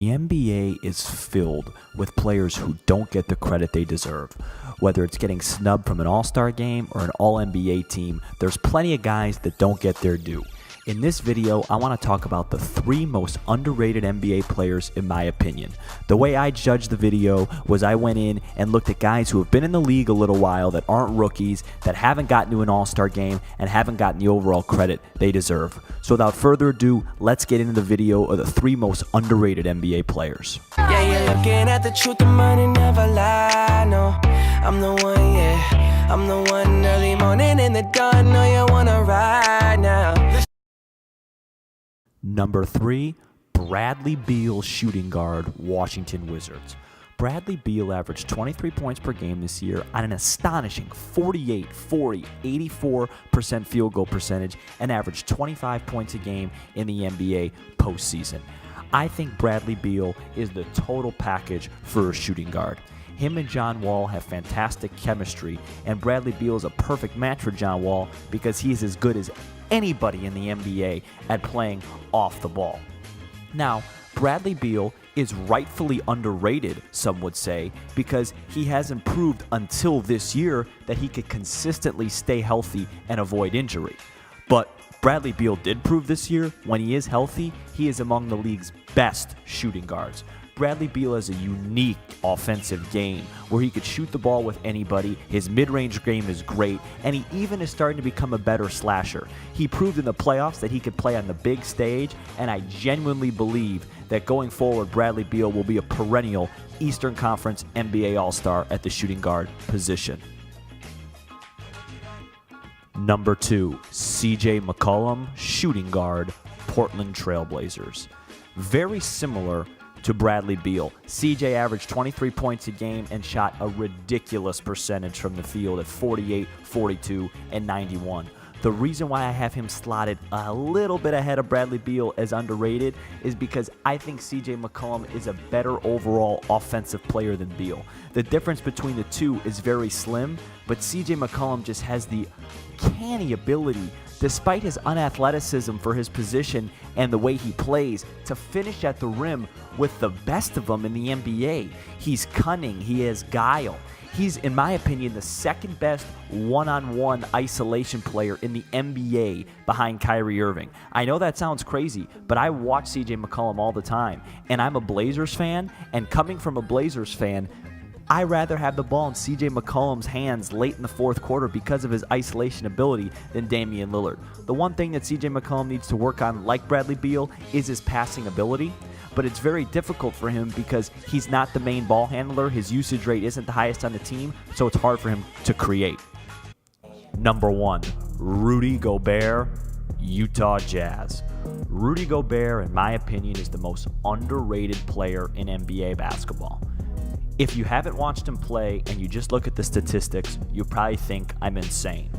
The NBA is filled with players who don't get the credit they deserve. Whether it's getting snubbed from an all-star game or an all-NBA team, there's plenty of guys that don't get their due. In this video, I want to talk about the 3 most underrated NBA players in my opinion. The way I judged the video was I went in and looked at guys who have been in the league a little while, that aren't rookies, that haven't gotten to an all-star game, and haven't gotten the overall credit they deserve. So without further ado, let's get into the video of the 3 most underrated NBA players. Yeah, you're looking at the truth, the money never lie, no. I'm the one, yeah. I'm the one early morning in the dawn, know you wanna ride now. Number 3, Bradley Beal, shooting guard, Washington Wizards. Bradley Beal averaged 23 points per game this year on an astonishing 48, 40, 84% field goal percentage, and averaged 25 points a game in the NBA postseason. I think Bradley Beal is the total package for a shooting guard. Him and John Wall have fantastic chemistry, and Bradley Beal is a perfect match for John Wall because he is as good as anybody in the NBA at playing off the ball. Now, Bradley Beal is rightfully underrated, some would say, because he hasn't proved until this year that he could consistently stay healthy and avoid injury. But Bradley Beal did prove this year, when he is healthy, he is among the league's best shooting guards. Bradley Beal has a unique offensive game where he could shoot the ball with anybody. His mid-range game is great, and he even is starting to become a better slasher. He proved in the playoffs that he could play on the big stage, and I genuinely believe that going forward, Bradley Beal will be a perennial Eastern Conference NBA All-Star at the shooting guard position. Number 2, CJ McCollum, shooting guard, Portland Trail Blazers. Very similar to Bradley Beal. CJ averaged 23 points a game and shot a ridiculous percentage from the field at 48, 42, and 91. The reason why I have him slotted a little bit ahead of Bradley Beal as underrated is because I think CJ McCollum is a better overall offensive player than Beal. The difference between the two is very slim, but CJ McCollum just has the canny ability, despite his unathleticism for his position and the way he plays, to finish at the rim with the best of them in the NBA. He's cunning, he has guile. He's, in my opinion, the second best one-on-one isolation player in the NBA behind Kyrie Irving. I know that sounds crazy, but I watch CJ McCollum all the time, and I'm a Blazers fan, and coming from a Blazers fan, I'd rather have the ball in CJ McCollum's hands late in the fourth quarter because of his isolation ability than Damian Lillard. The one thing that CJ McCollum needs to work on, like Bradley Beal, is his passing ability, but it's very difficult for him because he's not the main ball handler. His usage rate isn't the highest on the team, so it's hard for him to create. Number 1, Rudy Gobert, Utah Jazz. Rudy Gobert, in my opinion, is the most underrated player in NBA basketball. If you haven't watched him play and you just look at the statistics, you probably think I'm insane.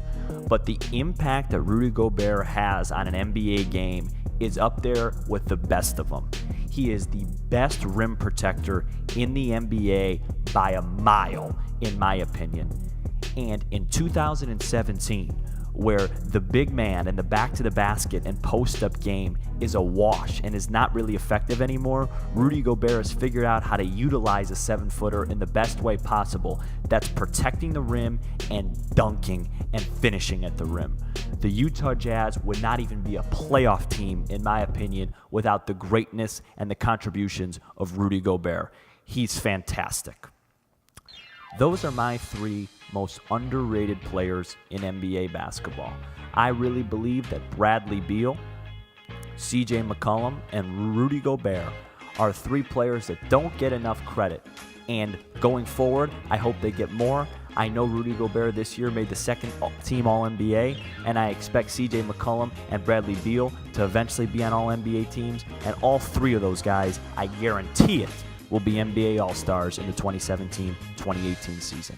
But the impact that Rudy Gobert has on an NBA game is up there with the best of them. He is the best rim protector in the NBA by a mile, in my opinion. And in 2017, where the big man and the back to the basket and post-up game is a wash and is not really effective anymore, Rudy Gobert has figured out how to utilize a 7-footer in the best way possible. That's protecting the rim and dunking and finishing at the rim. The Utah Jazz would not even be a playoff team, in my opinion, without the greatness and the contributions of Rudy Gobert. He's fantastic. Those are my 3 most underrated players in NBA basketball. I really believe that Bradley Beal, CJ McCollum, and Rudy Gobert are 3 players that don't get enough credit. And going forward, I hope they get more. I know Rudy Gobert this year made the 2nd team All-NBA, and I expect CJ McCollum and Bradley Beal to eventually be on All-NBA teams. And all 3 of those guys, I guarantee it, will be NBA All-Stars in the 2017-2018 season.